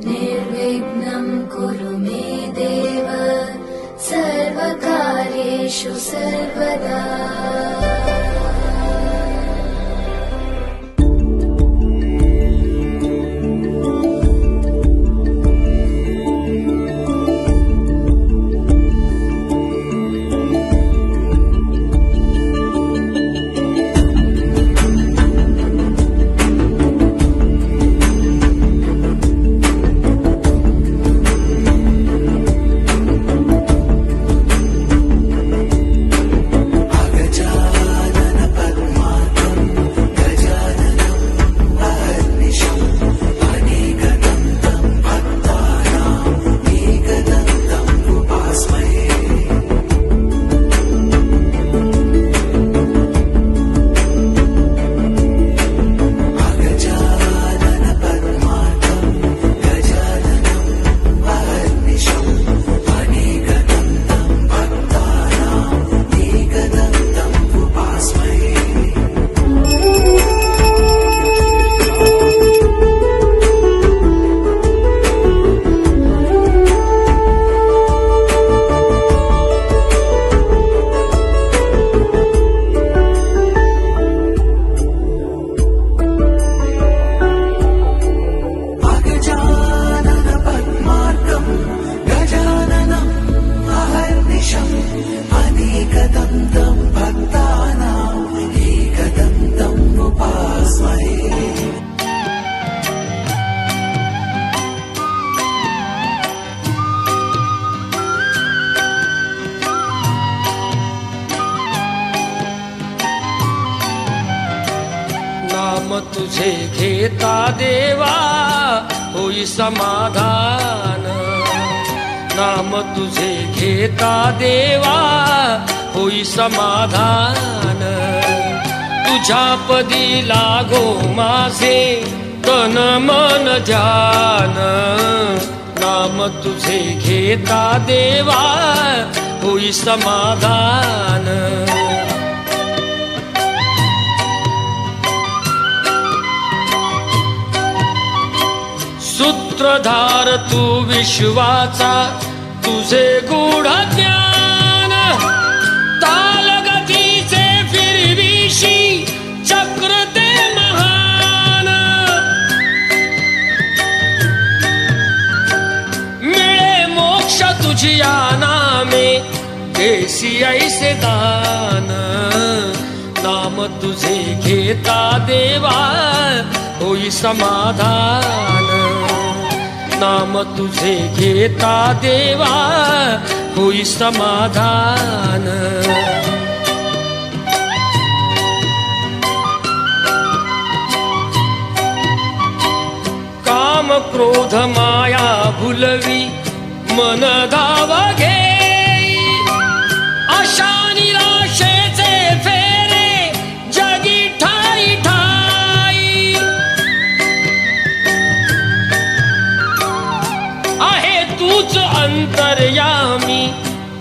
निर्विघ्नं कुरु मे देव सर्वकार्येषु सर्वदा। नाम तुझे घेता देवा होई समाधान, नाम तुझे घेता देवा होई समाधान। तुझ्या पदी लागो माझे तन मन ध्यान, नाम तुझे घेता देवा होई समाधान। सूत्रधार तू विश्वाचा तुझे गूढ ज्ञान, तालगतीचे फिरविशी चक्र ते महान। मिळे मोक्ष तुझिया नामे देसी ऐसे दान, नाम तुझे घेता देवा होई समाधान, नाम तुझे घेता देवा होई समाधान। काम क्रोध माया भुलवी मन धाव घेई, आशा निराशेचे फेरे जगी ठाई ठाई। आहे तूच अंतर्यामी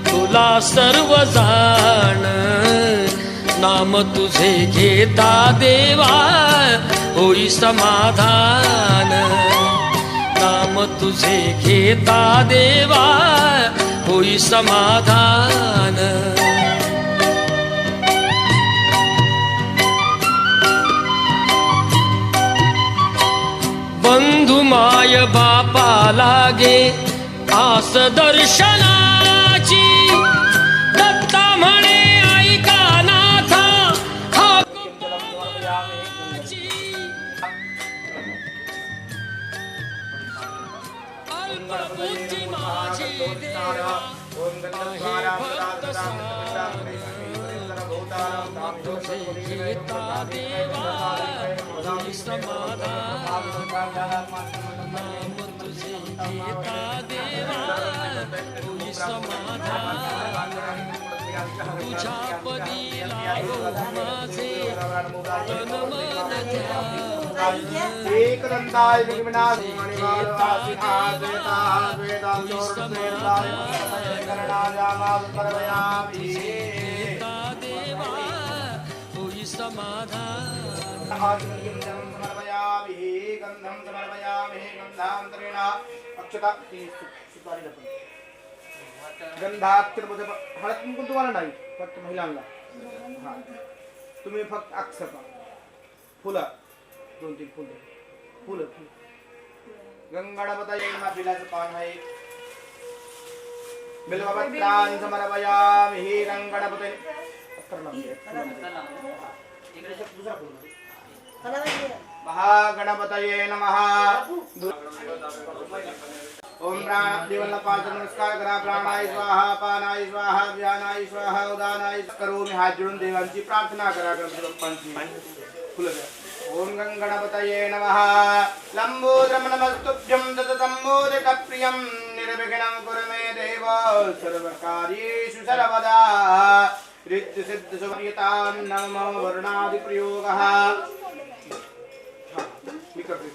तुला सर्व जाण, नाम तुझे घेता देवा होई समाधान, नाम तुझे घेता देवा होई समाधान। बंधु माय बापा लागे आस दर्शनाची, दत्ता म्हणे ऐका नाथा हाक पावाची। अल्पबुद्धी माझी देवा भक्त तुझे घेता देवा होई समाधान, नाम तुझे घेता देवा होई समाधान। तुझ्या पदी लागो माझे तन मन ध्यान, एकदंताय विघ्नाय मणिमालवासिहाद्वैताद्वैताद्वैताद्वैताय करणायामावपर्वयामि देवा होई समाधान। आत्मलिंगं समर्पयामि। समर्पयामि गंधं समर्पयामि गंधांतरेण अक्षता सुपारी गंधाक्षर हळद कुंकू तुम्हाला नाही फक्त महिलांना हा तुम्ही फक्त अक्षता फुलं 2-3 फुलं गंगाडपतये नमः बिलाचं पान आहे बिल्वपत्रान् समर्पयामि गंगाडपतये महागणपतये नमः ओम देवल्लपाद नमस्कार करा प्राणाय स्वाहा पानाय स्वाहा व्यानाय स्वाहा उदानाय करोमि हात जोडून देवांची प्रार्थना करा गणपती बाप्पांची फुलं द्या ओम गणपतये नमः लंबोदरं नमस्तुभ्यं ततम्बोदकप्रियं निर्विघ्नं कुरु मे देव सर्वकार्येषु सर्वदा रिद्ध सिद्ध सुमर्यतां नमो वर्णादि प्रयोगः मी करते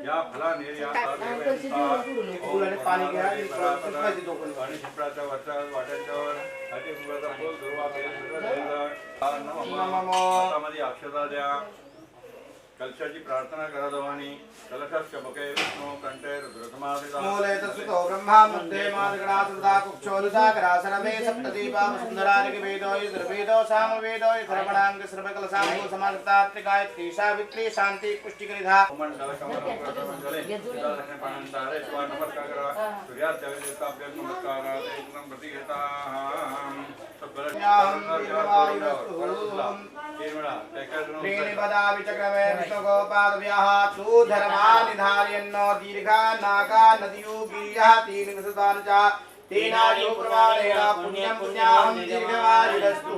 या फला पाणी घ्या अक्षता द्या कलशाची प्रार्थना करा देवानी कलशस्य मुखे विष्णु कंठे रुद्रसमाधिता मूले तत्सुतो ब्रह्मा मध्ये मादगणा सुधा कुक्षोलुसागरा सर्वे सप्तदीपा वसुंधरानि वेदोय दुर्वेदो सामवेदोय धर्मणांग सर्वकलसांगो समाजतात्रि गायत्री सावित्री शांति पुष्टिकरिधा मंडल कमलं प्रथमंजले सिद्धालक्ष्मी पानंदारे स्वाहा नमस्कार करा सूर्याच्या देवताभ्य नमस्कार एकदम प्रतिगता श्रीनिपदा विचक्रमे विष्णुगोपादव्याः सुधर्मानि धारयन्नो दीर्घा नागा नदियो गिर्यः तीन विसुतानि च तेनायो प्रमाणेन पुण्यं पुण्याहं दीर्घमायुरस्तु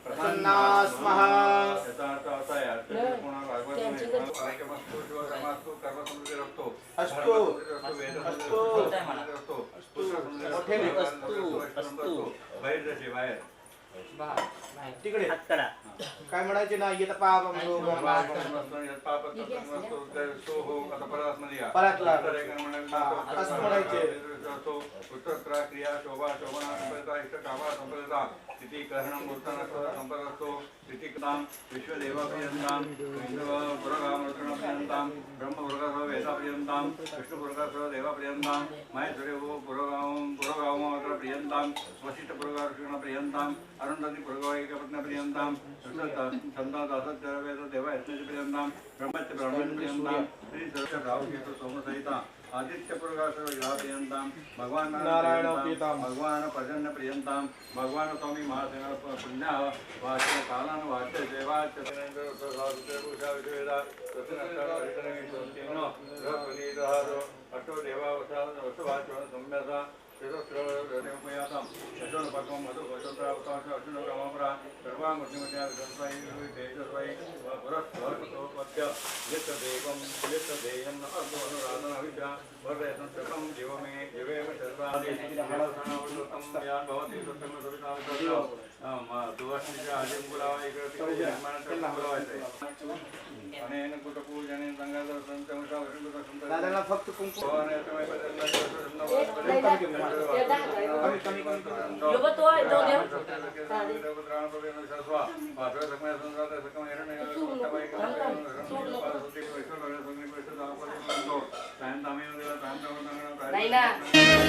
प्रसन्नास्मः तिकडे काय म्हणायचे ना येत पाप परतला असं म्हणायचे क्रिया शोभा शोभना संपदा इष्ट कामा संपदा तिथी करणं मूर्तन संपदस्तो तिथीकतां विश्वदेवापर्यन्तां विष्णुपुरगामर्तनपर्यन्तां ब्रह्मपुरगासह वेदापर्यन्तां विष्णुपुरगासह देवापर्यन्तां महेश्वरेवो पुरगामोत्रपर्यन्तां वसिष्ठपुरगार्षणपर्यन्तां अरुन्धतिपुरगायिकपत्नपर्यन्तां छन्दादासच्चरवेद देवयत्नपर्यन्तां ब्रह्मच्च ब्राह्मणपर्यन्तां श्री सरस्वती सोमसहिता आदित्य पुरगासव विधापर्यन्तां भगवान नारायण प्रियतां भगवान प्रसन्न प्रियन्तां भगवान स्वामी महासेना पुण्य वाच्य कालन वाच्य देवाच्य तेनेन्द्र साधुते पूजा विवेदा तत्नष्टारितनेमिनो रवनीदहारो अष्टो देवावसा वसवाचो सम्यसा शिरोश्रवणेमयातां यशोनपकं मधु वसुन्धरावतांश अर्जुनग्रामपुरा सर्वाङ्गुष्णिमत्या गन्त्वयि तेजस्वयि पुरस्वरपतोपत्य यत्तदेवं यत्तदेयं अर्धवनुराधनविद्या वर्धयतं शतं जीवमे जीवेम शर्वादिहळसनावृतं यान् भवति सुतं सुविताविद्या दुवष्टिच्या आदिमुलावा अनेन कुटपूजने संगादर्शनचमसा विष्णुदर्शन दादाला फक्त कुंकू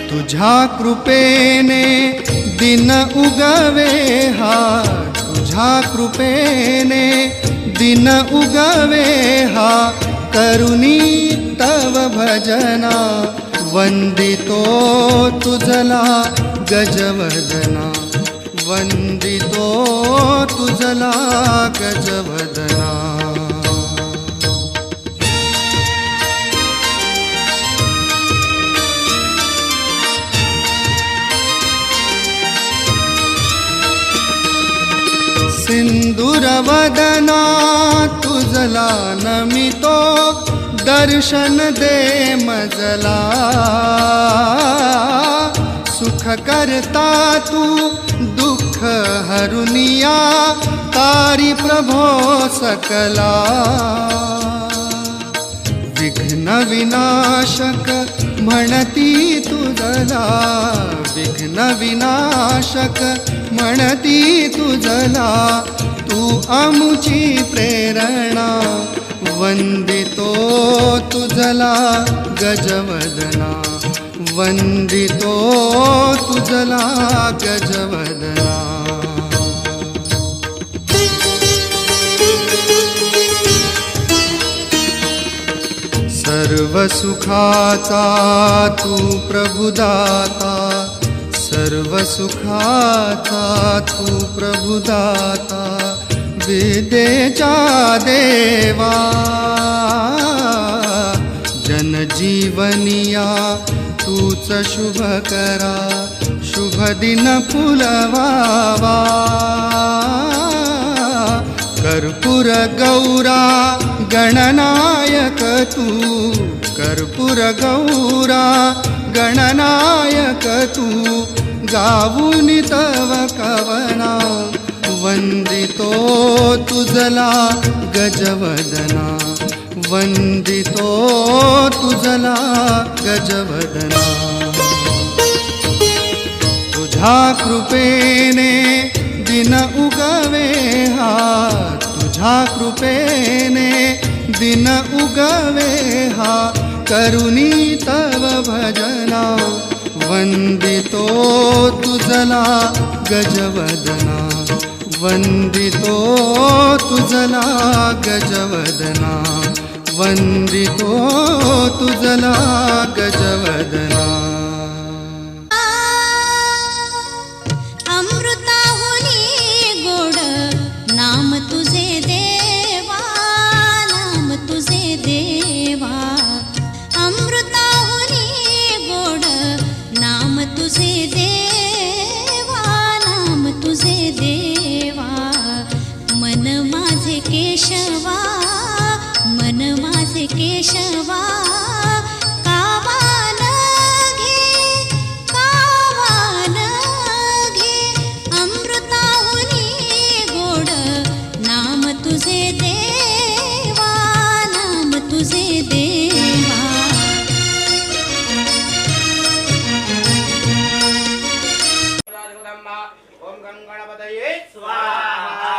तुझ्या कृपेने दिन उगवे हा तुझ्या कृपेने दिन उगवे हा करुणी तव भजना वंदितो तुझला गजवदना वंदितो तुझला गजवदना सिंदूरवदना तुझला नमितो दर्शन दे मजला सुख करता तू दुःख हरुनिया तारी प्रभो सकला विघ्न विनाशक म्हणती तुझला विघ्न विनाशक म्हणती तुझला तू आमुची प्रेरणा वंदितो तुझला गजवदना वंदितो तुझला गजवदना सर्व सुखाचा तू प्रभुदाता सर्व सुखाचा तू प्रभुदाता विद्येचा देवा जनजीवनिया तूच शुभ करा शुभ दिन फुलवावा कर्पूर गौरा गणनायक तू कर्पूर गौरा गणनायक तू गावूनि तव कवना वंदितो तुझला गजवदना वंदितो तुझला गजवदना तुझ्या कृपेने दिन उगवे हा तुझ्या कृपेने दिन उगवे हा करुणी तव भजना वंदितो तुझला गजवदना वंदितो तुझला गजवदना वंदितो तुझला गजवदना अमृताहुनी गोड नाम तुझे देवा नाम तुझे देवा अमृताहुनी गोड नाम तुझे देवा नाम तुझे देवा मन माझे केशवा मन माझे केशवा कावान घे अमृताहुनी गोड नाम तुझे देवा नाम तुझे देवा ओम गण गणपतये स्वाहा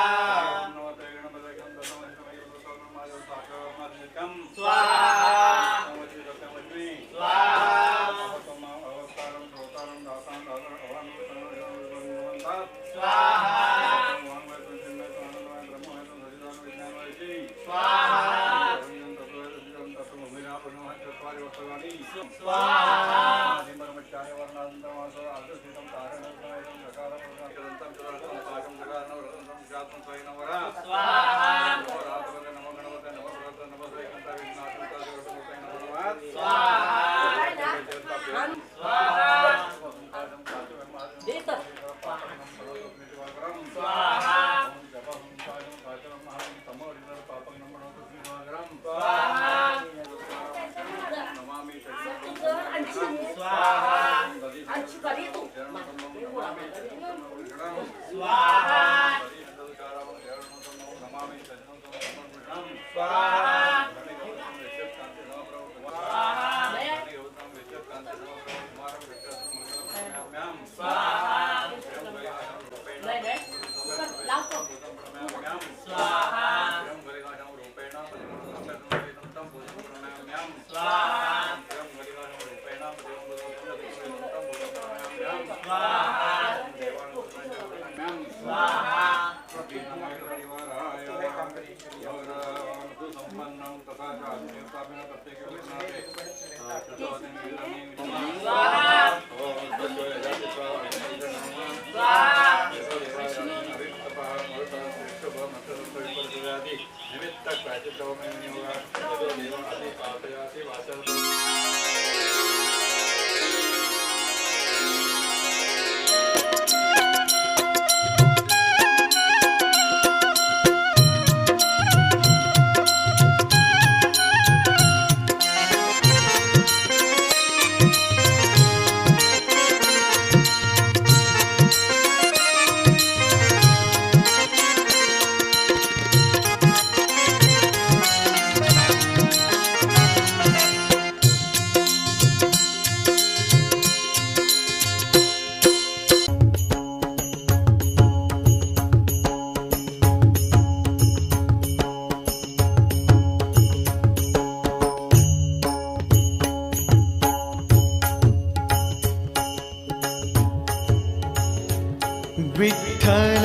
विठ्ठल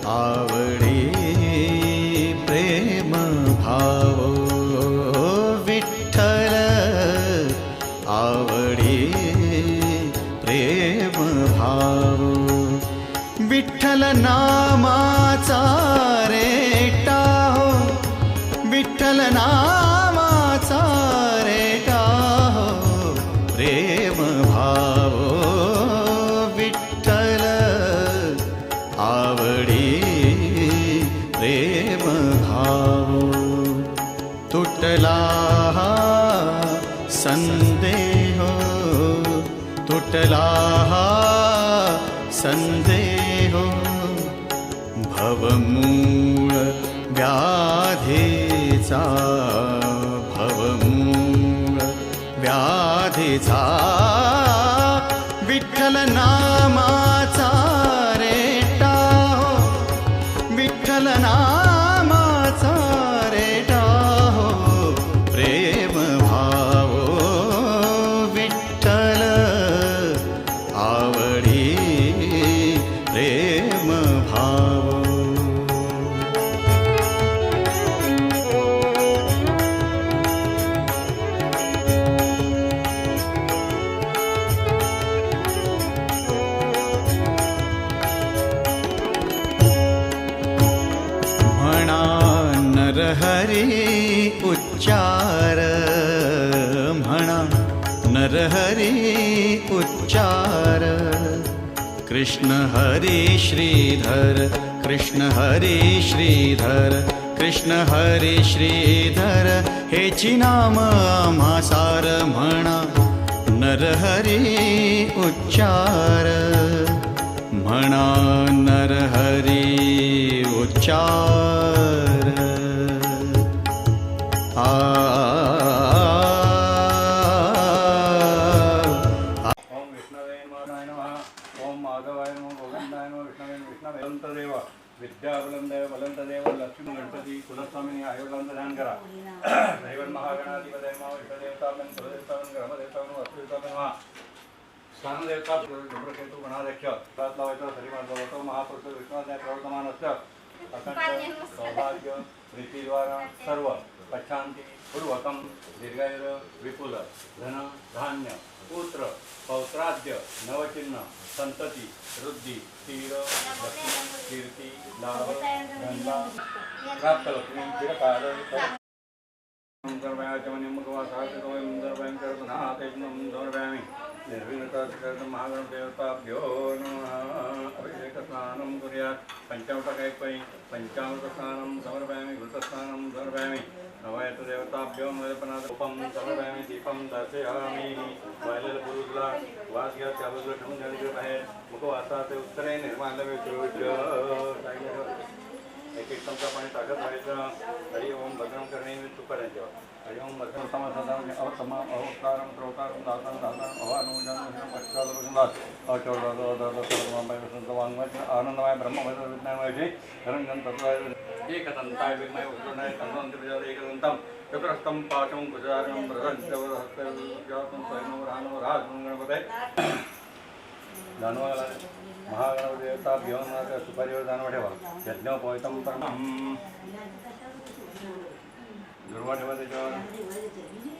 आवडी प्रेम भाव विठ्ठल आवडी प्रेम भाव विठ्ठल नामाचा रेटा हो विठ्ठल नामाचा रेटा हो प्रेम भाव विठ्ठल आवडी प्रेम भाव तुटला संदेह तुटला संदेह भवमूळ व्याधीचा भवमूळ व्याधीचा विठ्ठल नामाचा रेटा हो विठ्ठल नामाचा रेटा हो प्रेम भाव विठ्ठल आवडी प्रेम भाव म्हणा नरहरी उच्चार म्हणा नरहरी उच्चार कृष्ण हरी श्रीधर कृष्ण हरी श्रीधर कृष्ण हरी श्रीधर हेची नाम आम्हा सार म्हणा नरहरी उच्चार म्हणा नरहरी उच्चार ओम विष्णवे नमः ओम माधवाय नमः गोविंदाय नमः विष्णवे विष्णवे बलंतदेव विद्याबलंदेव बलंतदेव लक्ष्मी गणपती कुलस्वामिनी आयुर्लांत ध्यान करा दैवन महागणाधिपती नमः विष्णुदेवतामन कुलदेवतामन ग्रहदेवतामन वस्तुदेवतामन नमः स्थानदेवता धूम्रकेतू गणाध्यक्ष हात लावायचा सरी मार्गवतो महापुरुष विष्णुदेव प्रवर्तमान असतं अखंड सौभाग्य प्रीतीद्वारा सर्व पच्छांती पूर्वकम दीर्घायुर विपुल धन धान्य पुत्र पौत्राद्य नवचिन्ह संतती वृद्धी स्थिर लक्ष्मी कीर्ती लाभ धनला प्राप्त लक्ष्मी चिरकाल महागणदेवताभ्यो नमः अभिषेकस्नानं कुर्यात् पञ्चामृतकैपै पञ्चामृतस्नानं समर्पयामि घृतस्नानं समर्पयामि नवयतदेवताभ्यो मदपनादरूपं समर्पयामि दीपं दर्शयामि वायलपुरुषला वास घ्या त्याबद्दल ठेवून जाण्याचे बाहेर मुखवासाचे उत्तरे निर्माण एक एक चमचा पाणी टाकत राहायचं हरि ओम भद्रम करणे तू करायचं हरि ओम भद्रम समाधान अवसमा अवतारम प्रवतारम दातारम दातारम अवानुजान आनंदमय ब्रह्मभद्र विज्ञानमय धरणगण तत्वाय एकदंताय विद्मय उद्गणाय तन्वंतर्जात एकदंतम चतुरस्तं पाचम कुजारं प्रसंतवरहस्तजातं स्वयंवरानो राजगणपते दानवाला महागणदेवता भिवनाच्या सुपारीवर दानवा ठेवा यज्ञोपवितं परमं दुर्वा ठेवा त्याच्यावर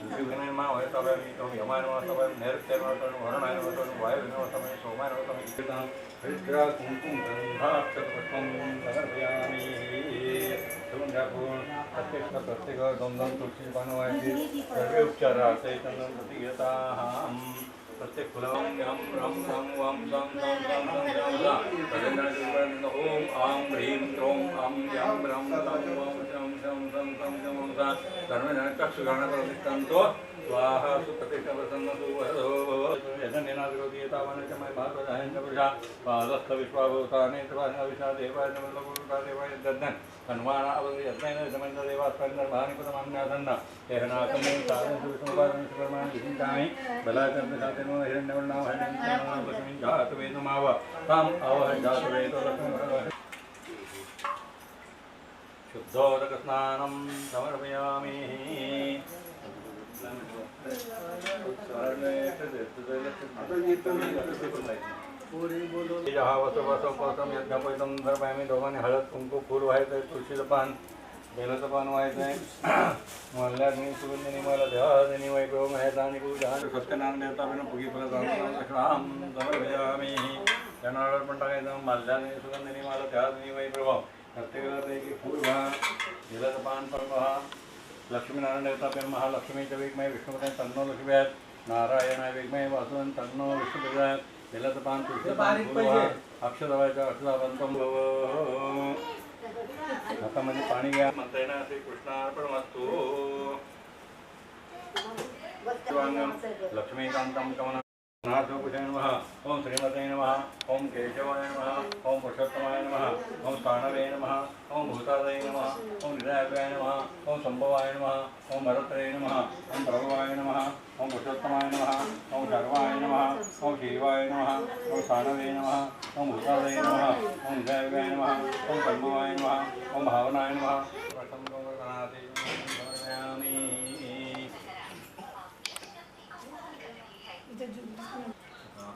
ऋषिभिनय मा वयताव्यामी तो यमाय नमस्तवाय नैऋत्यर्वातन वरुणाय नमस्तवाय वायुविनमस्तवाय सोमाय नमस्तवाय कीर्तनं हरिद्रा कुंकुम गंधाक्षतपुष्पं समर्पयामि ठेवून घ्या पूर्ण प्रत्येक दोन तुळशी पानं व्हायची सर्व उपचारार्थे चंदन प्रति घेता प्रत्येक फुलां यम रम रम वम सम सम सम सम ओम आं ह्रीं क्रों आं यम रम सम वम शम शम सम सम सम सा सर्वजनचक्षुगणप्रतिष्ठन्तो स्वाहा सुप्रतिष्ठप्रसन्नतु वरदो यजनेनाधिरोधि एतावानचमय भागवतायन्तपुरुषा पादस्थविश्वाभूता नेत्रवानविषा देवाय नमस्तपुरुषा देवाय दद्दन् कन्वाना अवधि यत्नेन समन्त देवास्पन्दर्भानि पदमान्यासन्न एहनाकमे साधनसु विष्णुपादं सुकर्माणि विचिन्तामि बलाचन्द्रशातेनो हिरण्यवर्णां हरिणं लक्ष्मीं जातवेदमाव ताम् अवह जातवेदो लक्ष्मीं शुद्धोदकस्नानं समर्पयामि यज्ञापैतम दरबामी दोघांनी हळद कुंकू फूल व्हायचं आहे, तुळशीचं पान बेलाचं पान व्हायचं आहे. मल्ल्याग्नी सुगंधिनी मला देवादिनी वैभव महेता आणि पूजा सत्यनारायण देवता पुगी फल राम समर्पयामी. त्यांना हळद पण टाकायचं. मल्ल्याग्नी सुगंधिनी मला देवादिनी वैभव प्रत्येकाला पैकी फूल व्हा, बेलाचं पान पण व्हा. लक्ष्मीनारायण देवता पेन महालक्ष्मीच्या वेगमय विष्णुपती तन्नो लक्ष्मी आहेत. नारायण वेगमय वासून तन्नो विष्णुपती आहेत. बेलाचं पान तुळशीचं पान फूल व्हा. अक्षरवायचं अक्षराबंतम भव. हातामध्ये पाणी घ्या. म्हणता येणार श्रीकृष्णार्पणमस्तु. लक्ष्मीकांतं कमलं नाथोपचाय नमः. ओम श्रीमते नमः. ओम केशवाय नमः. ओम पुरुषोत्तमाय नमः. ओम स्थानवे नमः. ओम भूतादये नमः. ओम निरायकाय नमः. ओम संभवाय नमः. ओम भरत्रे नमः. ओम प्रभवाय नमः. ओम पुरुषोत्तमाय नमः. ओम शर्वाय नमः. ओम शिवाय नमः. ओम स्थानवे नमः. ओम भूतादये नमः. ओम निरायकाय नमः. ओम संभवाय नमः. ओम भावनाय नमः. प्रथम गणाति समर्पयामि.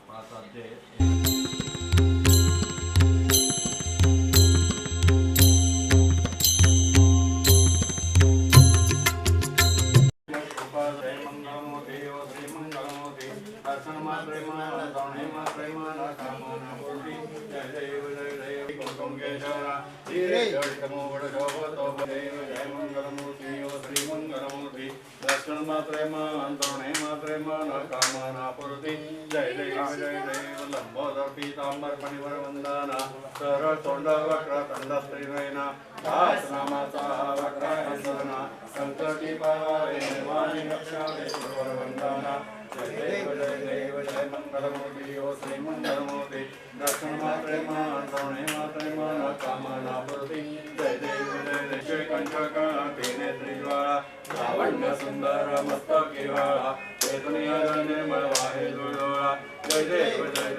पाच अध्याय वंदना सरळ तोंड वक्र तंड स्त्रीनयना दास नामाचा वक्र हंसना संकटी पावे निर्माणी रक्षावे वंदना जय देव जय मंगलमूर्ती ओ श्री मंगलमूर्ती दर्शन मात्रे माणे मात्रे मन कामना पूर्ती जय देव जय कंचक तेने त्रिज्वाळा लावण्य सुंदर मस्तकी वाळा दुनिया निर्मळ वाहे दुर्डोळा जय देव जय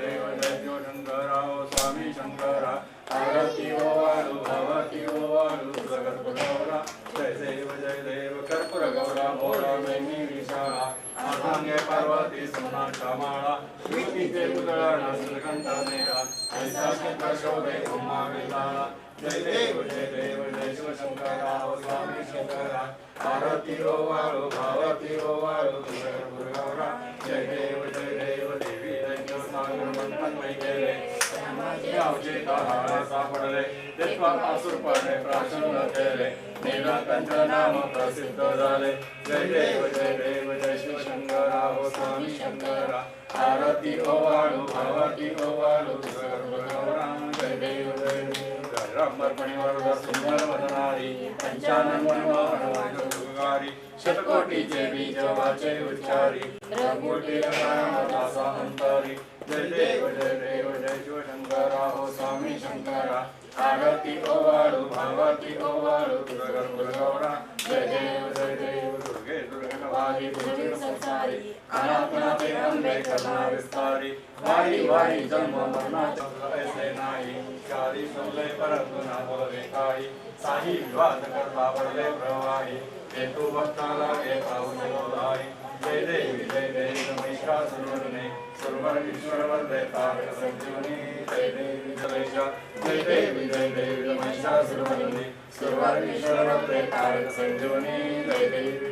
शंकरा ओ स्वामी शंकरा आरती ओ वाळू भवती ओ वाळू जगत गौरा जय देव कर्पूर गौरा भोळा मेनी विशाळा आसांगे पार्वती सोना श्यामाळा श्रीतीचे उदळा श्रीकंठ नेरा ऐसा शंकर शोभे उमा विलाळा जय देव जय शिवशंकरा ओ स्वामी शंकरा आरती ओ वाळू भावती ओ वाळू कर्पूर गौरा जय देव देवी दैत्य सागर मंथन वै गेले गावचे तहारा सापडले ते पासूर पडले प्राचुर्य केले नीलकंठ नाम प्रसिद्ध झाले जय देव जय शिवशंकरा ओ स्वामी शंकरा आरती ओ वाळू भावती ओ वाळू कर्पूर गौरा जय देव रामर्पणी वरद सुंदर वदनारी पंचानन मनोहरी शतकोटीचे बीज वाचे उच्चारी रंगोटी दासा अंतरी जय देव जय शिवशंकरा ओ स्वामी शंकरा आरती ओ वाळू भावती ओ वाळू कर्पूर गौरा जय देव दुर्गे दुर्गणवारी दुर्गे संसारी अनाथनाथे अंबे करुणा विस्तारी वारी वारी जन्म मरणाचे ऐसे नाही चारी सोले परंतु ना बोलवे काही साही विवाद करता पडले प्रवाही हेतू भक्ता लागे पाऊस बोलाई जय देवी महिषासुरने सुरवर ईश्वर वंदे तारक संजीवनी जय देवी महिषासुरने सुरवर ईश्वर वंदे तारक संजीवनी जय देवी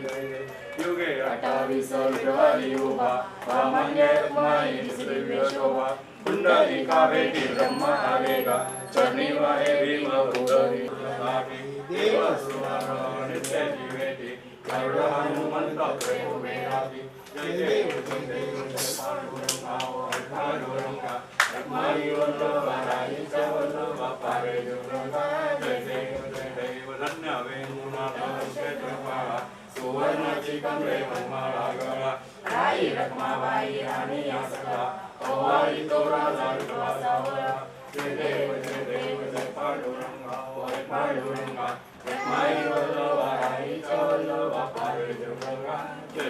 युगे 28 विवारी उभा वामंगे माई दिव्य शोभा कुंडलिका भेटी ब्रह्म आवेगा चरणी वाहे भीम उदरी देव सुवार नित्य जीवेती गरुड हनुमंत प्रेम वेराती जय देव पांडुरंगा रखमाई वल्लभा राईचा वल्लभा पारे दुर्गा जय देव धन्य वेणुनाथ क्षेत्रपाळा सुवर्णाची कमळे मनमाळा गळा राई रखमाबाई राणी या सगळा ओवाळी तो राजा विश्वासा वळा जय देव जय पांडुरंगा रखमाई वल्लभा राईचा वल्लभा पारे दुर्गा जय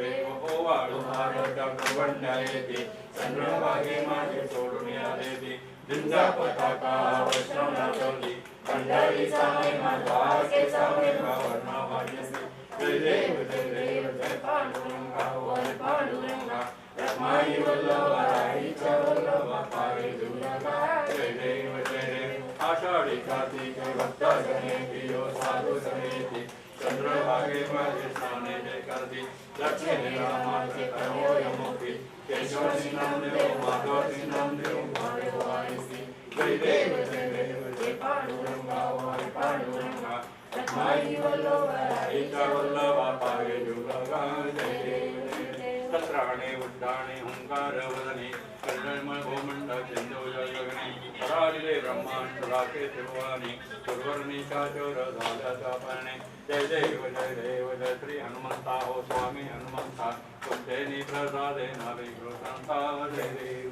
देव ओवाळू भारत वंड्या येते चंद्रभागे माझे सोडून या देवी दिंजा पताका वैष्णव नाचवली पंढरी सामे माझा केसा महिमा वर्णा भाग्यसे जय देव जय पांडुरंगा रखमाई वल्लभा राईचा वल्लभा पावे दुर्लभा जय देव आषाढी कार्तिके भक्ता गणे प्रियो साधु समेति चंद्रभागे माझे स्नाने जय करती लक्ष्मी निरामात्र करो यमुक्ति केशवसी नाम देव माधवसी नाम देव माधव आयुषी जय देव जय पांडुरंगा वाय पांडुरंगा माई वल्लभा पावे दुर्लभा जय देव तत्राणे उड्डाणे हुंकार वदने कर्णमय भूमंड चंदोज गगने पराजिले ब्रह्मांड राके त्रिभुवने सुवर्णी चाचोर झाल्याचा पारणे जय देव जय श्री हनुमंता हो स्वामी हनुमंता तुमचे प्रसादे नावे कृतांता जय देव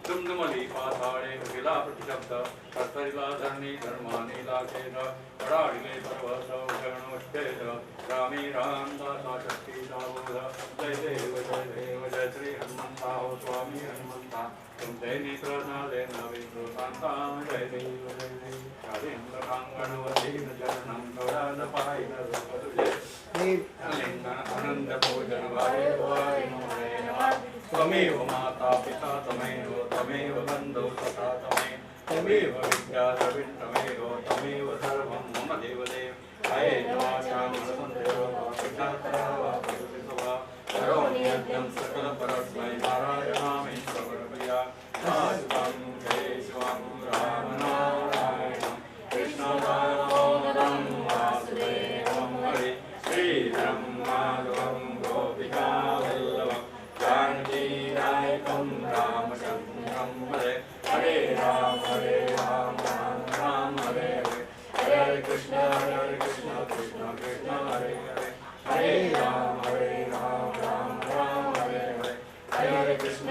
दुमदुमली पाताळे विला प्रतिशब्द कर्तरिला धरणी धर्मानी लाखेद पराजिले पर्वत गणोच्छेद रामी रामदासा शक्ती दावोद जय देव जय श्री हनुमंता हो स्वामी हनुमंता तुमचे प्रसादे नावे कृतांता जय देव गणवती चरणं गौराद पायन आनंद भोजन वारे त्वमेव माता पिता त्वमेव बन्धु सखा त्वमेव विद्या द्रविणमेव त्वमेव सर्वं मम देवदेव हये वाचां मनसंदेव पितातरा करोमि यज्ञं सकलपरस्मै नारायणामीश्वरप्रिया नास्तं केशवं रामनारायणं कृष्णदामोदरं वासुदेवं हरे श्रीधरं माधवं गोपिकावल्लभं जानकीनायकं रामचन्द्रं भजे हरे राम राम राम हरे हरे हरे कृष्ण कृष्ण कृष्ण हरे हरे हरे राम राम राम हरे हरे हरे कृष्ण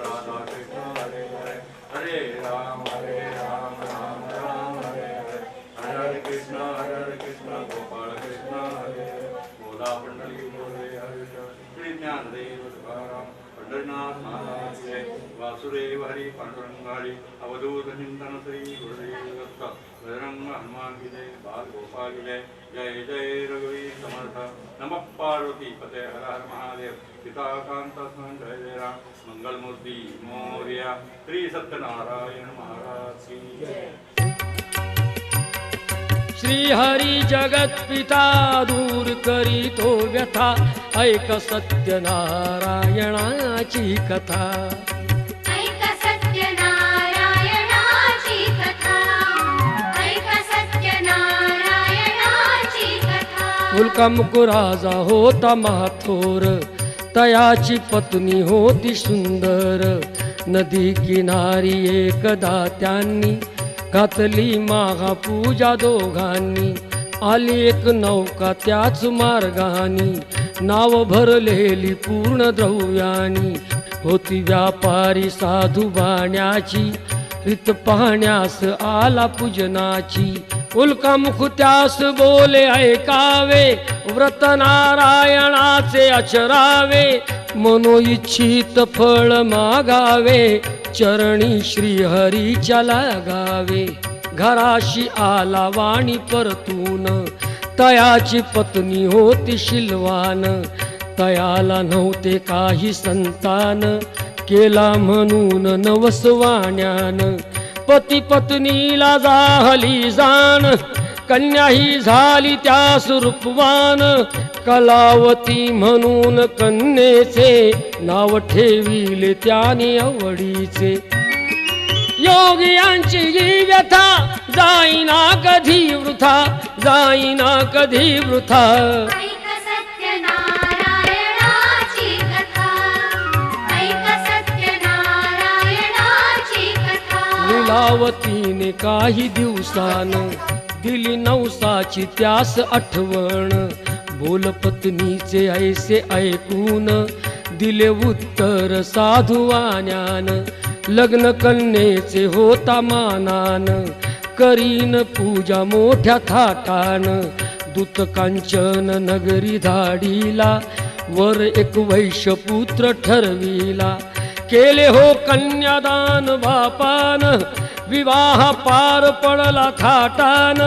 राधा कृष्ण हरे हरे हरे राम राम राम हरे हरे हरे कृष्ण गोपाल कृष्ण हरे हरे बोला पंडली बोले हरे श्री ज्ञानदेव तुकाराम पंढरीनाथ महाराज जय वासुदेव हरि पांडुरंगारी अवधूत चिंतन श्री गुरुदेव दत्त बजरंग हनुमान की जय बाल गोपाल की जय जय जय रघुवीर समर्थ नमः पार्वती पते हर हर महादेव पिता कांत जय जय राम मंगल मूर्ति मोरया श्री सत्यनारायण महाराज की जय श्री हरी जगत पिता दूर करीतो व्यथा ऐक सत्यनारायणाची कथा ऐक सत्यनारायणाची कथा ऐक सत्यनारायणाची कथा मुलकामुकुराजा होता महाथोर तयाची पत्नी होती सुंदर नदी किनारी एकदा त्यांनी घातली महापूजा दोघांनी आली एक नौका त्याच मार्गानी नाव भरलेली पूर्ण द्रव्यानी होती व्यापारी साधू बाण्याची रीत पाहण्यास आला पूजनाची उल्कामुख त्यास बोले ऐकावे व्रत नारायणाचे आचरावे मनो इच्छित फळ मागावे चरणी श्रीहरीच्या लागावे घराशी आला वाणी परतून तयाची पत्नी होती शिलवान तयाला नव्हते काही संतान केला म्हणून नवसवाण्यान पती पत्नीला जाहली जाण कन्या ही झाली त्यास रूपवान कलावती म्हणून कन्येचे नाव ठेविले त्याने आवडीचे योगियांची ही व्यथा जाईना कधी वृथा जाईना कधी वृथा ऐक सत्यनारायणाची कथा ऐक सत्यनारायणाची कथा लीलावतीने काही दिवसान दिली नवसाची त्यास आठवण बोल पत्नीचे ऐसे ऐकून दिले उत्तर साधुवाण्यान लग्न कन्येचे होता मानान करीन पूजा मोठ्या थाटान दूत कांचन नगरी धाडीला वर एक वैश्यपुत्र ठरविला केले हो कन्यादान बापान विवाह पार पडला थाटान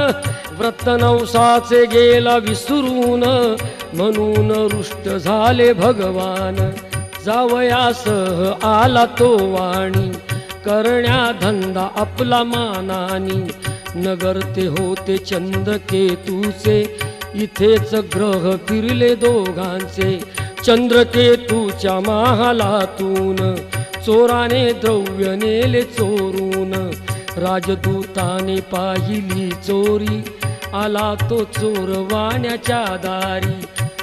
व्रत नवसाचे गेला विसरून म्हणून रुष्ट झाले भगवान जावयासह आला तो वाणी करण्या धंदा आपला मानानी नगर ते होते चंद्रकेतूचे इथेच ग्रह फिरले दोघांचे चंद्रकेतूच्या महालातून चोराने द्रव्य नेले चोरून राजदूताने पाहिली चोरी आला तो चोर वाण्याच्या दारी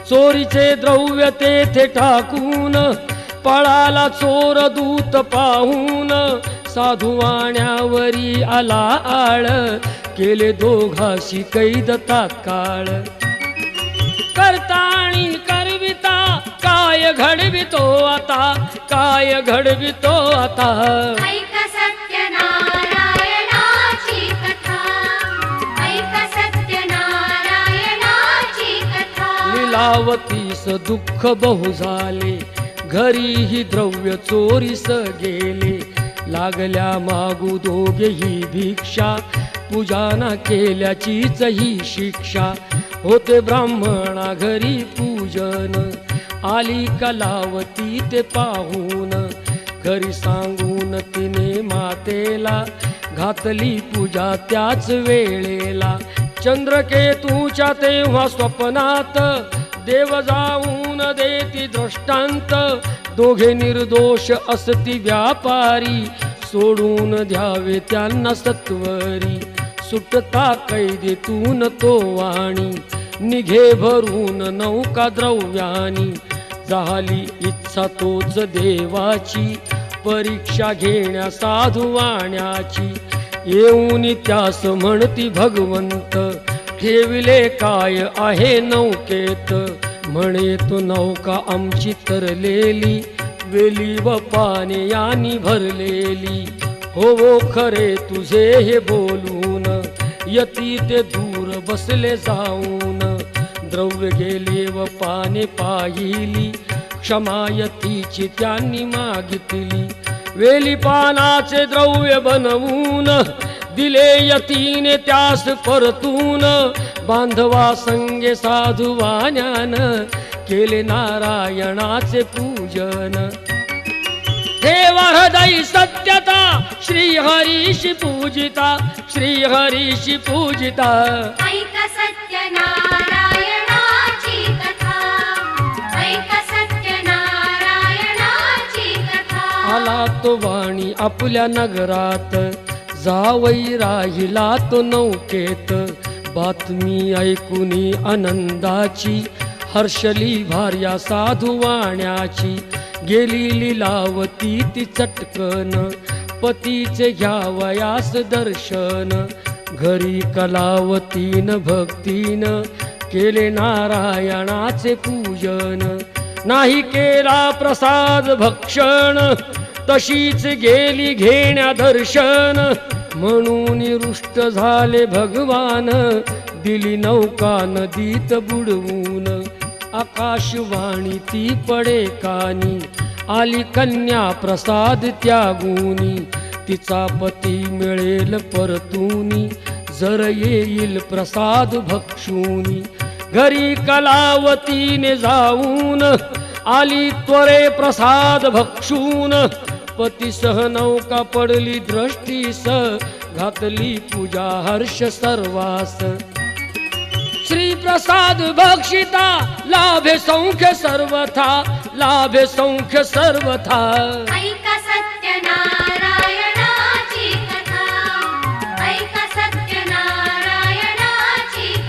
चोरीचे द्रव्य तेथे टाकून पळाला चोर दूत पाहून साधू वाण्यावरी आला आळ केले दोघाशी कैद तात्काळ करताणी करविता काय घडवितो आता काय घडवितो आता ऐक सत्यनारायणाची कथा ऐक सत्यनारायणाची कथा लीलावतीस दुःख बहु झाले घरीही द्रव्य चोरीस गेले लागल्या मागू दोघेही भिक्षा पूजा न केल्याचीच ही शिक्षा होते ब्राह्मणा घरी पूजन आली कलावती ते पाहून घरी सांगून तिने मातेला घातली पूजा त्याच वेळेला चंद्रकेतूच्या तेव्हा स्वप्नात देव जाऊन देती दृष्टांत दोघे निर्दोष असती व्यापारी सोडून द्यावे त्यांना सत्वरी सुटता कैदेतून तो वाणी निघे भरून नौका द्रव्यानी झाली इच्छा तोच देवाची परीक्षा घेण्या साधू वाण्याची येऊन त्यास म्हणती भगवंत ठेविले काय आहे नौकेत म्हणे तो नौका आमची तरलेली वेली व पाने यानी भरलेली हो खरे तुझे हे बोलून यती ते दूर बसले जाऊन द्रव्य गेले व पाने पाहिली क्षमा यतीची त्यांनी मागितली वेली पानाचे द्रव्य बनवून दिले यतीने त्यास परतून बांधवा संगे साधू वाण्यान केले नारायणाचे पूजन ठेवा हृदयी सत्यता श्रीहरीशी पूजिता श्रीहरीशी पूजिता ऐक सत्यनारायणाची कथा ऐक सत्यनारायणाची कथा आला तो वाणी आपल्या नगरात जावई राहिला तो नौकेत बातमी ऐकुनी आनंदाची हर्षली भार्या साधू वाण्याची गेली लीलावती ती चटकन पतीचे घ्यावयास दर्शन घरी कलावतीन भक्तीन केले नारायणाचे पूजन नाही केला प्रसाद भक्षण तशीच गेली घेण्या दर्शन म्हणून रुष्ट झाले भगवान दिली नौका नदीत बुडवून आकाशवाणी ती पडे कानी आली कन्या प्रसाद त्यागुनी तिचा पती मिळेल परतूनी जर येईल प्रसाद भक्षुनी घरी कलावतीने जाऊन आली त्वरे प्रसाद भक्षून पतीसह नौका पडली दृष्टीस घातली पूजा हर्ष सर्वास श्री प्रसाद भक्षिता लाभे सौख्य सर्वथा लाभे सौख्य सर्वथा ऐक सत्यनारायणाची कथा ऐक सत्यनारायणाची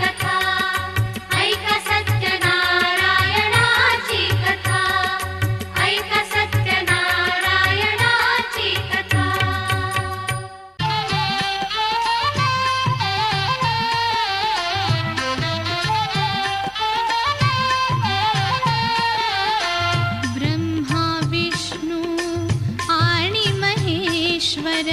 कथा ऐक सत्यनारायणाची कथा ऐक सत्यनारायणाची कथा ब्रह्मा विष्णू आणि महेश्वर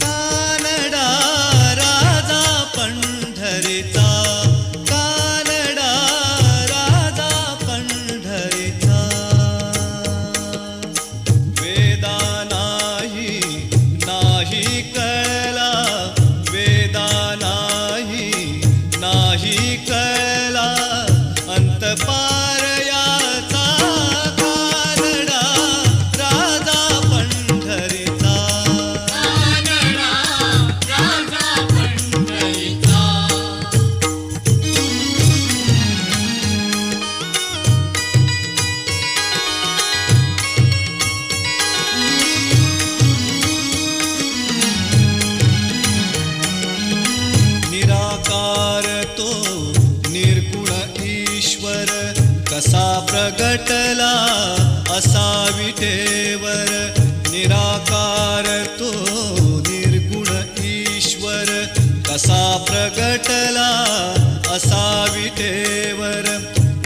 कानडा राजा पंढरीचा, कानडा राजा पंढरीचा, वेदा नाही कळला, वेदा नाही कळला, अंतपार याचा कानडा राजा पंढरीचा. निराकार तो निर्गुण ईश्वर कसा प्रगटला असा विटेवर. निराकार तो निर्गुण ईश्वर कसा प्रगटला असा विटेवर.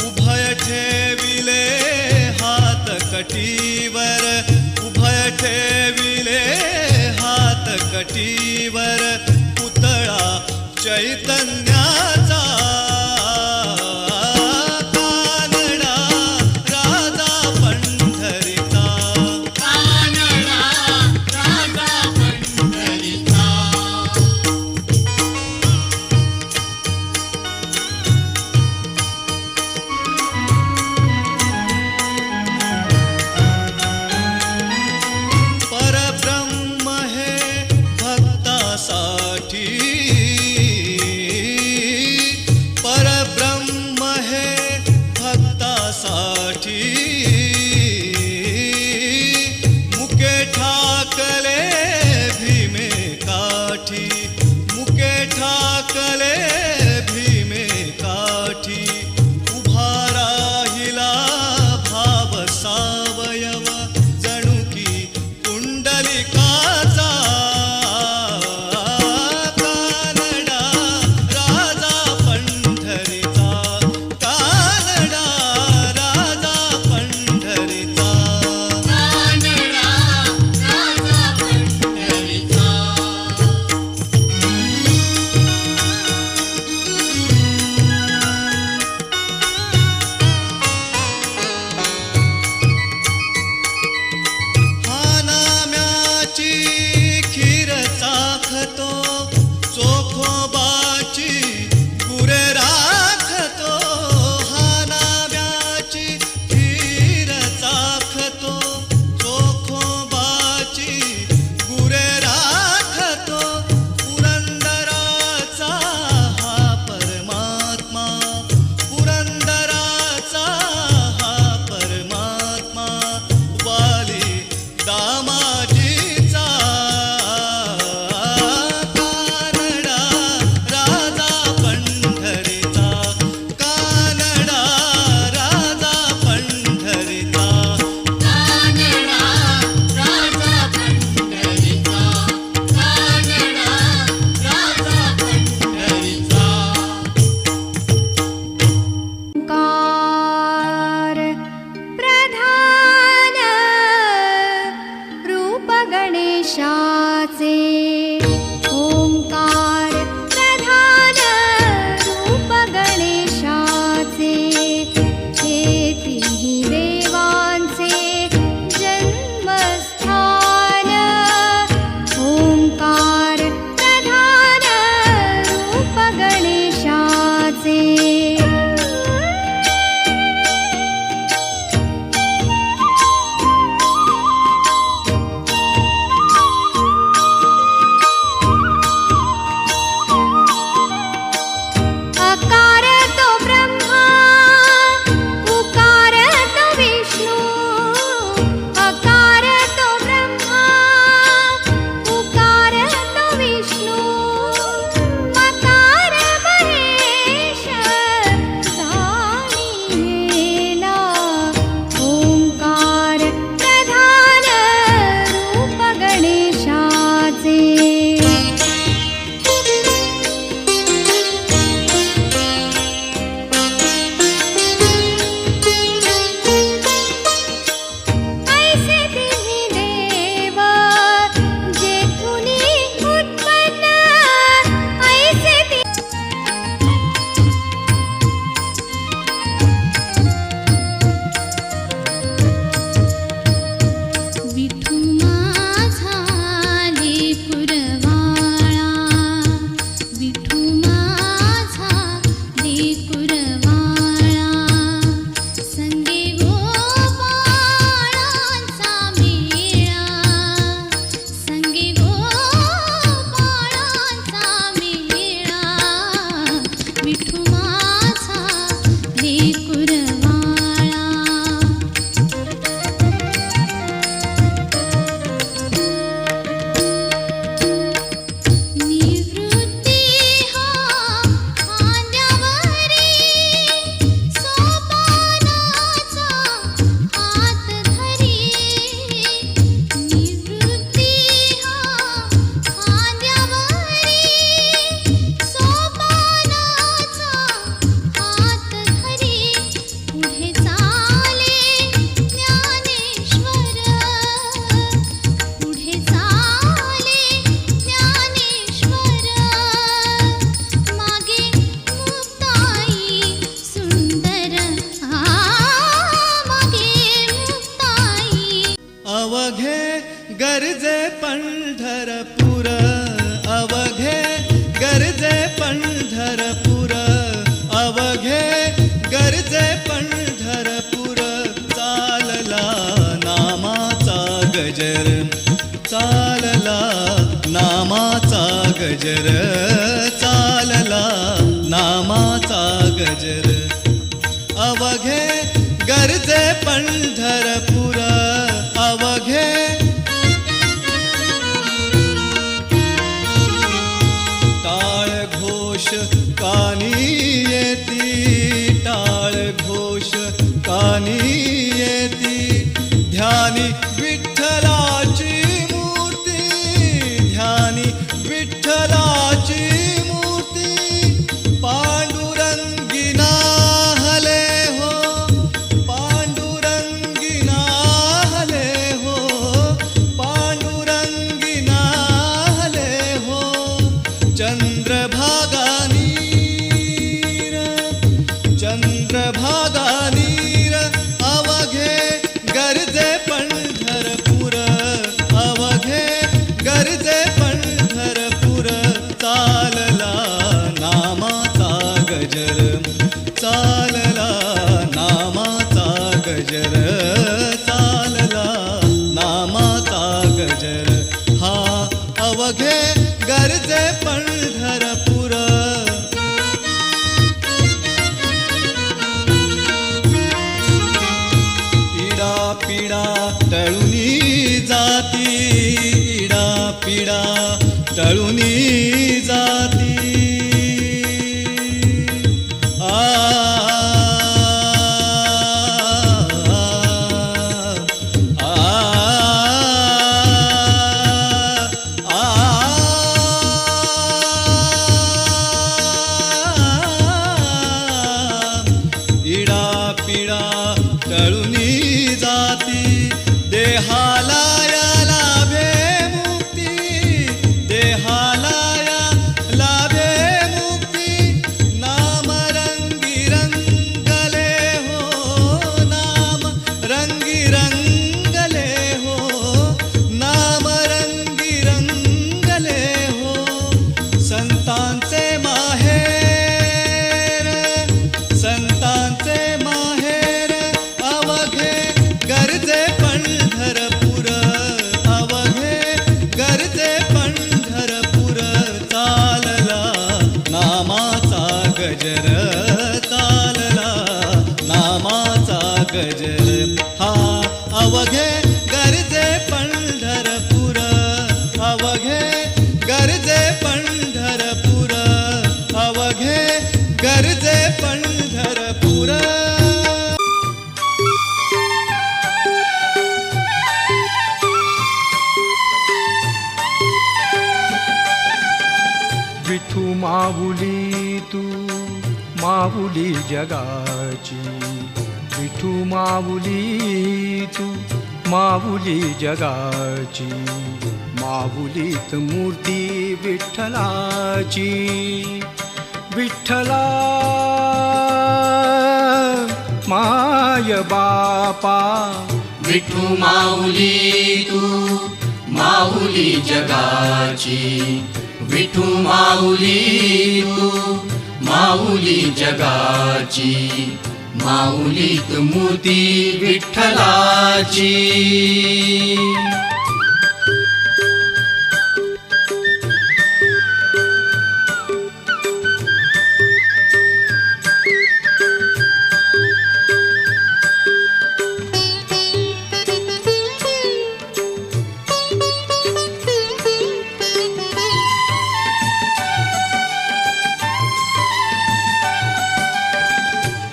उभय ठेविले हात कटीवर, उभय ठेविले हात कटीवर, पुतळा चैतन्याचा. कानडा राजा पंढरीचा, कानडा राजा पंढरीचा. गजर चालला नामाचा गजर अवघे गरजे पंढरपूर अवघे टाळ घोष कानी येती टाळ घोष कानी येती ध्यानी विठ्ठलाची मूर्ती ध्यानी विठ्ठलाची मूर्ती पांडुरंगी नाहले हो पांडुरंगी नाहले हो पांडुरंगी नाहले हो चंद्रभागा नीर चंद्रभागा नीर अवघे गरजे पंढरपूर अवघे गरजे पंढरपूर चालला नामाचा गजर चालला नामाचा गजर चालला नामाचा गजर हा अवघे गरजे पंढरपूर इडा पिडा टळुनी जाती इडा पिडा टळुनी जाती आ इडा पिडा टळुनी जाती देहाला या लाभे मुक्ती देहाला या लाभे मुक्ती नाम रंगी रंगले हो नाम रंगी रंगले हो नाम रंगी रंगले हो संतांचे माहेर संतांचे माहेर अवघे गरजे पंढरपूर अवघे गरजे पंढरपूर चालला नामाचा गजर चालला नामाचा गजर हा अवघे गरजे पंढरपूर अवघे गरजे पंढरपूर अवघे गरजे पंढरपूर विठू माऊली तू माऊली जगाची विठू माऊली तू माऊली जगाची माऊलीत मूर्ती विठ्ठलाची विठ्ठला माय बापा विठू माऊली तू माऊली जगाची विठू माऊली तू माऊली जगाची माऊलीत मूर्ती विठ्ठलाची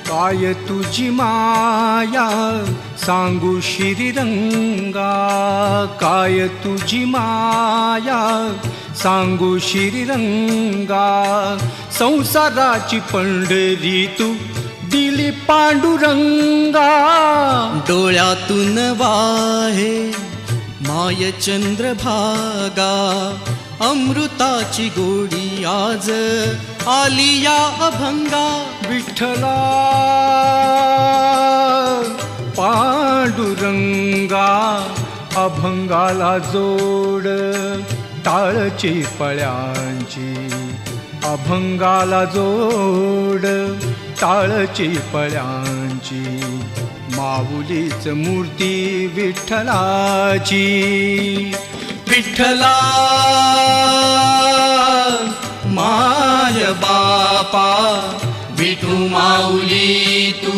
काय तुझी माया सांगू श्रीरंगा काय तुझी माया सांगू श्रीरंगा संसाराची पंढरी तू दिली पांडुरंगा डोळ्यातून वाहे माय चंद्रभागा अमृताची गोडी आज आली या अभंगा विठ्ठला पांडुरंगा अभंगाला जोड टाळची पळ्यांची अभंगाला जोड टाळची पळ्यांची माऊलीच मूर्ती विठ्ठलाची विठ्ठला माय बापा विठू माऊली तू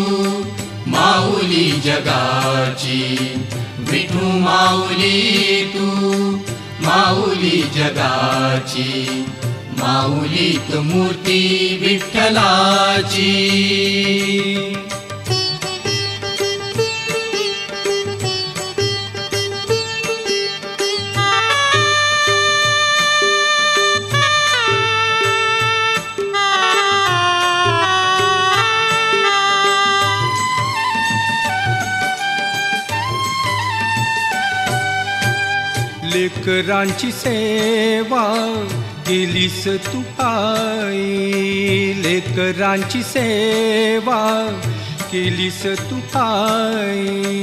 माऊली जगाची विठू माऊली तू माऊली जगाची माऊलीत मूर्ती विठ्ठलाची लेकरांची सेवा केलीस तू आई लेकरांची सेवा केलीस तू आई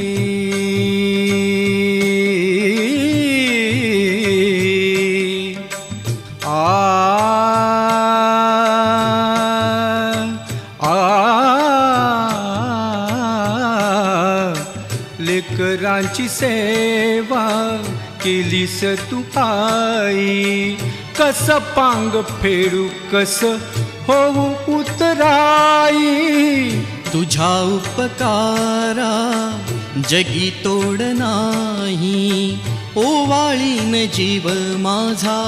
लेकरांची सेवा केलीस तू आई कस पांग फेडू कस होऊ उतराई तुझ्या उपकारा जगी तोड नाही ओवाळीन जीव माझा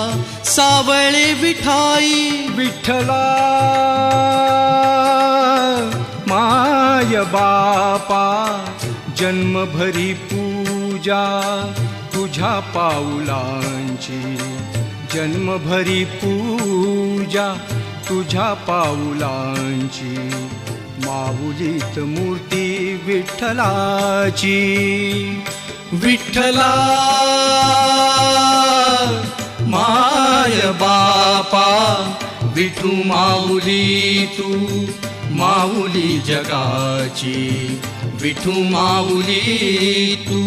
सावळे विठाई विठ्ठला माय बापा जन्मभरी पूजा तुझ्या पाऊलांची जन्मभरी पूजा तुझ्या पाऊलांची माऊलीत मूर्ती विठ्ठलाची विठ्ठला माय बापा विठू माऊली तू माऊली जगाची विठू माऊली तू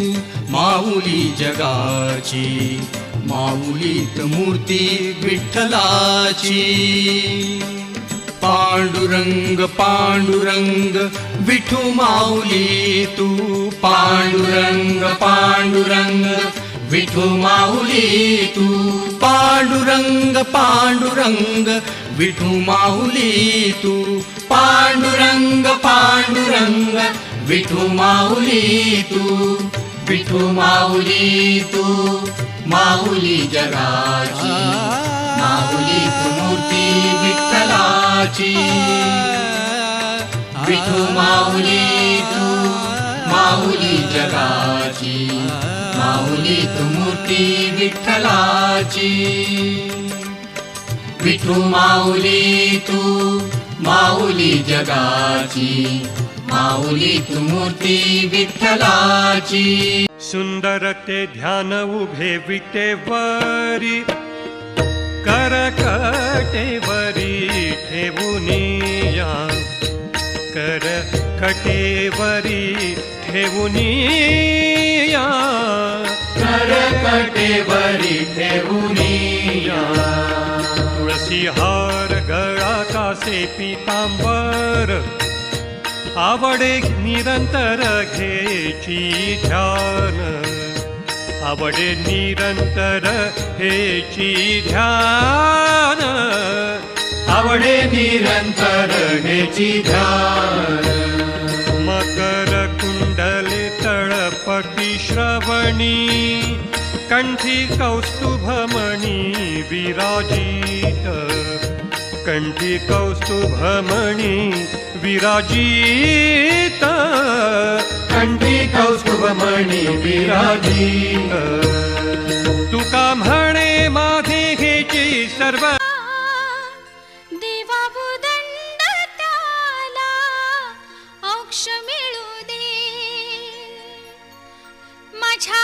माऊली जगाची माऊलीत मूर्ती विठ्ठलाची पांडुरंग पांडुरंग विठू माऊली तू पांडुरंग पांडुरंग विठू माऊली तू पांडुरंग पांडुरंग विठू माऊली तू पांडुरंग पांडुरंग विठू माऊली तू विठू माऊली तू माऊली जगाची माऊली तू मूर्ती विठ्ठलाची विठू माऊली तू माऊली जगाची माऊली तू मूर्ती विठ्ठलाची विठू माऊली तू माऊली जगाची माऊली तू मूर्ती विठ्ठलाची सुंदर ते ध्यान उभे विटेवरी करकटेवरी ठेवुनिया करकटेवरी ठेवुनिया करकटेवरी ठेवुनिया तुळसी हार गळा कासे पीतांबर आवडे निरंतर घेची ध्यान आवडे निरंतर हेची ध्यान आवडे निरंतर हेची ध्यान मकर कुंडले तळपटी श्रवणी कंठी कौस्तुभमणी विराजित कंठी कौस्तुभमणी विराजित कंठी कौस्तुभमणी विराजित तुका म्हणे माझे हेची सर्व देवाबुदंड त्याला मोक्ष मिळू दे माझ्या